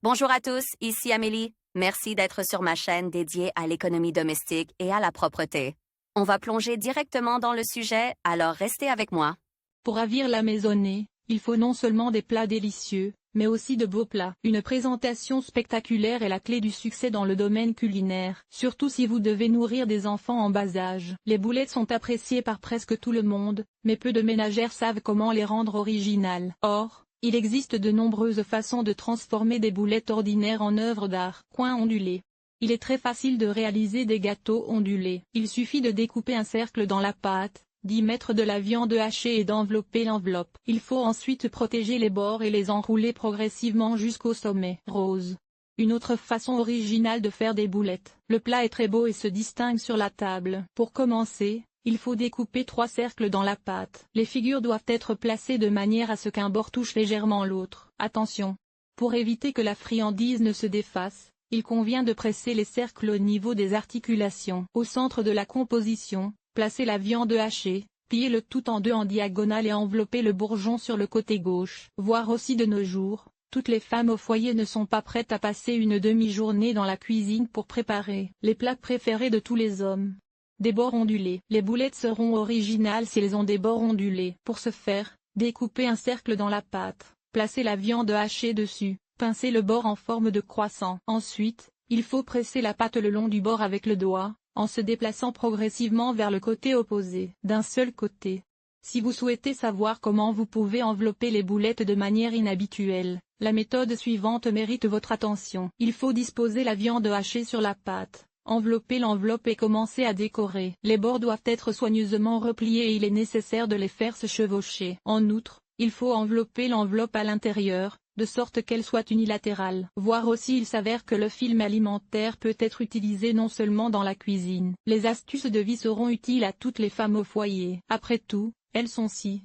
Bonjour à tous, ici Amélie. Merci d'être sur ma chaîne dédiée à l'économie domestique et à la propreté. On va plonger directement dans le sujet, alors restez avec moi. Pour ravir la maisonnée, il faut non seulement des plats délicieux, mais aussi de beaux plats. Une présentation spectaculaire est la clé du succès dans le domaine culinaire, surtout si vous devez nourrir des enfants en bas âge. Les boulettes sont appréciées par presque tout le monde, mais peu de ménagères savent comment les rendre originales. Or, il existe de nombreuses façons de transformer des boulettes ordinaires en œuvres d'art. Coin ondulé. Il est très facile de réaliser des gâteaux ondulés. Il suffit de découper un cercle dans la pâte, d'y mettre de la viande hachée et d'envelopper l'enveloppe. Il faut ensuite protéger les bords et les enrouler progressivement jusqu'au sommet. Rose. Une autre façon originale de faire des boulettes. Le plat est très beau et se distingue sur la table. Pour commencer, il faut découper 3 cercles dans la pâte. Les figures doivent être placées de manière à ce qu'un bord touche légèrement l'autre. Attention! Pour éviter que la friandise ne se défasse, il convient de presser les cercles au niveau des articulations. Au centre de la composition, placez la viande hachée, pliez le tout en deux en diagonale et enveloppez le bourgeon sur le côté gauche. Voir aussi de nos jours, toutes les femmes au foyer ne sont pas prêtes à passer une demi-journée dans la cuisine pour préparer les plats préférés de tous les hommes. Des bords ondulés. Les boulettes seront originales si elles ont des bords ondulés. Pour ce faire, découpez un cercle dans la pâte, placez la viande hachée dessus, pincez le bord en forme de croissant. Ensuite, il faut presser la pâte le long du bord avec le doigt, en se déplaçant progressivement vers le côté opposé, d'un seul côté. Si vous souhaitez savoir comment vous pouvez envelopper les boulettes de manière inhabituelle, la méthode suivante mérite votre attention. Il faut disposer la viande hachée sur la pâte, envelopper l'enveloppe et commencer à décorer. Les bords doivent être soigneusement repliés et il est nécessaire de les faire se chevaucher. En outre, il faut envelopper l'enveloppe à l'intérieur, de sorte qu'elle soit unilatérale. Voir aussi il s'avère que le film alimentaire peut être utilisé non seulement dans la cuisine. Les astuces de vie seront utiles à toutes les femmes au foyer. Après tout, elles sont si.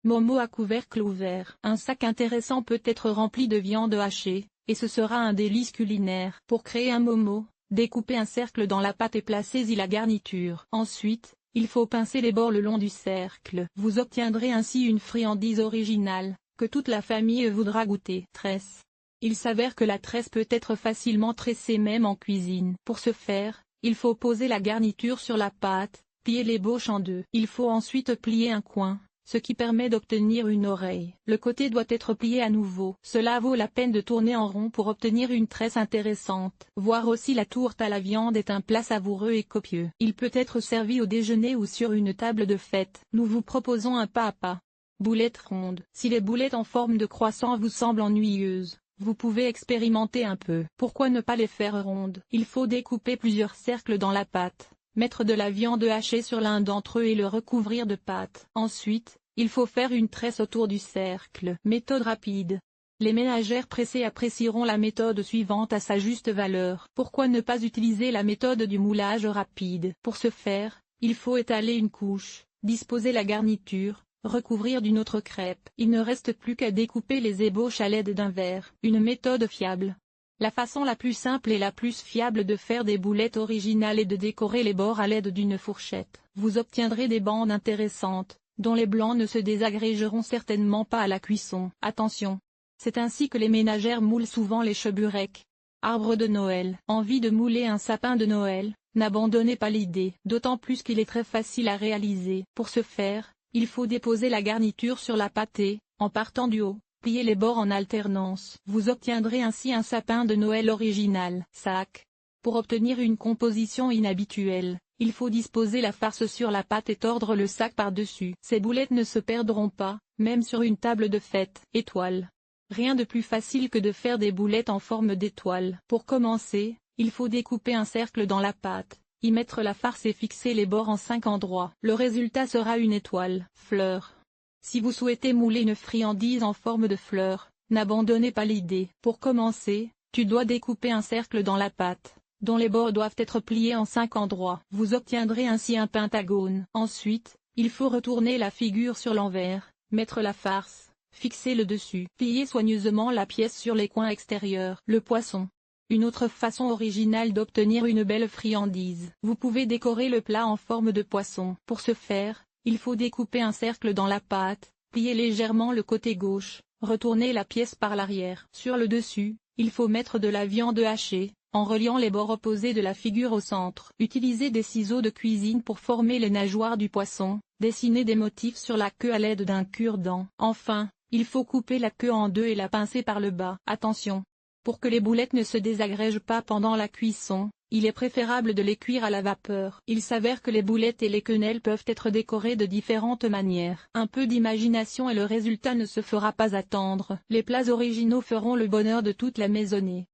Momo à couvercle ouvert. Un sac intéressant peut être rempli de viande hachée, et ce sera un délice culinaire. Pour créer un momo, découpez un cercle dans la pâte et placez-y la garniture. Ensuite, il faut pincer les bords le long du cercle. Vous obtiendrez ainsi une friandise originale, que toute la famille voudra goûter. Tresse. Il s'avère que la tresse peut être facilement tressée même en cuisine. Pour ce faire, il faut poser la garniture sur la pâte, plier l'ébauche en deux. Il faut ensuite plier un coin, ce qui permet d'obtenir une oreille. Le côté doit être plié à nouveau. Cela vaut la peine de tourner en rond pour obtenir une tresse intéressante. Voir aussi la tourte à la viande est un plat savoureux et copieux. Il peut être servi au déjeuner ou sur une table de fête. Nous vous proposons un pas à pas. Boulettes rondes. Si les boulettes en forme de croissant vous semblent ennuyeuses, vous pouvez expérimenter un peu. Pourquoi ne pas les faire rondes? Il faut découper plusieurs cercles dans la pâte, mettre de la viande hachée sur l'un d'entre eux et le recouvrir de pâte. Ensuite, il faut faire une tresse autour du cercle. Méthode rapide. Les ménagères pressées apprécieront la méthode suivante à sa juste valeur. Pourquoi ne pas utiliser la méthode du moulage rapide? Pour ce faire, il faut étaler une couche, disposer la garniture, recouvrir d'une autre crêpe. Il ne reste plus qu'à découper les ébauches à l'aide d'un verre. Une méthode fiable. La façon la plus simple et la plus fiable de faire des boulettes originales est de décorer les bords à l'aide d'une fourchette. Vous obtiendrez des bandes intéressantes, dont les blancs ne se désagrégeront certainement pas à la cuisson. Attention! C'est ainsi que les ménagères moulent souvent les cheburecs. Arbre de Noël. Envie de mouler un sapin de Noël? N'abandonnez pas l'idée. D'autant plus qu'il est très facile à réaliser. Pour ce faire, il faut déposer la garniture sur la pâte et, en partant du haut, plier les bords en alternance. Vous obtiendrez ainsi un sapin de Noël original. Sac. Pour obtenir une composition inhabituelle, il faut disposer la farce sur la pâte et tordre le sac par-dessus. Ces boulettes ne se perdront pas, même sur une table de fête. Étoile. Rien de plus facile que de faire des boulettes en forme d'étoile. Pour commencer, il faut découper un cercle dans la pâte, y mettre la farce et fixer les bords en 5 endroits. Le résultat sera une étoile. Fleur. Si vous souhaitez mouler une friandise en forme de fleur, n'abandonnez pas l'idée. Pour commencer, tu dois découper un cercle dans la pâte, dont les bords doivent être pliés en 5 endroits. Vous obtiendrez ainsi un pentagone. Ensuite, il faut retourner la figure sur l'envers, mettre la farce, fixer le dessus, plier soigneusement la pièce sur les coins extérieurs. Le poisson. Une autre façon originale d'obtenir une belle friandise. Vous pouvez décorer le plat en forme de poisson. Pour ce faire, il faut découper un cercle dans la pâte, plier légèrement le côté gauche, retourner la pièce par l'arrière. Sur le dessus, Il faut mettre de la viande hachée, en reliant les bords opposés de la figure au centre. Utilisez des ciseaux de cuisine pour former les nageoires du poisson. Dessinez des motifs sur la queue à l'aide d'un cure-dent. Enfin, il faut couper la queue en deux et la pincer par le bas. Attention! Pour que les boulettes ne se désagrègent pas pendant la cuisson, il est préférable de les cuire à la vapeur. Il s'avère que les boulettes et les quenelles peuvent être décorées de différentes manières. Un peu d'imagination et le résultat ne se fera pas attendre. Les plats originaux feront le bonheur de toute la maisonnée.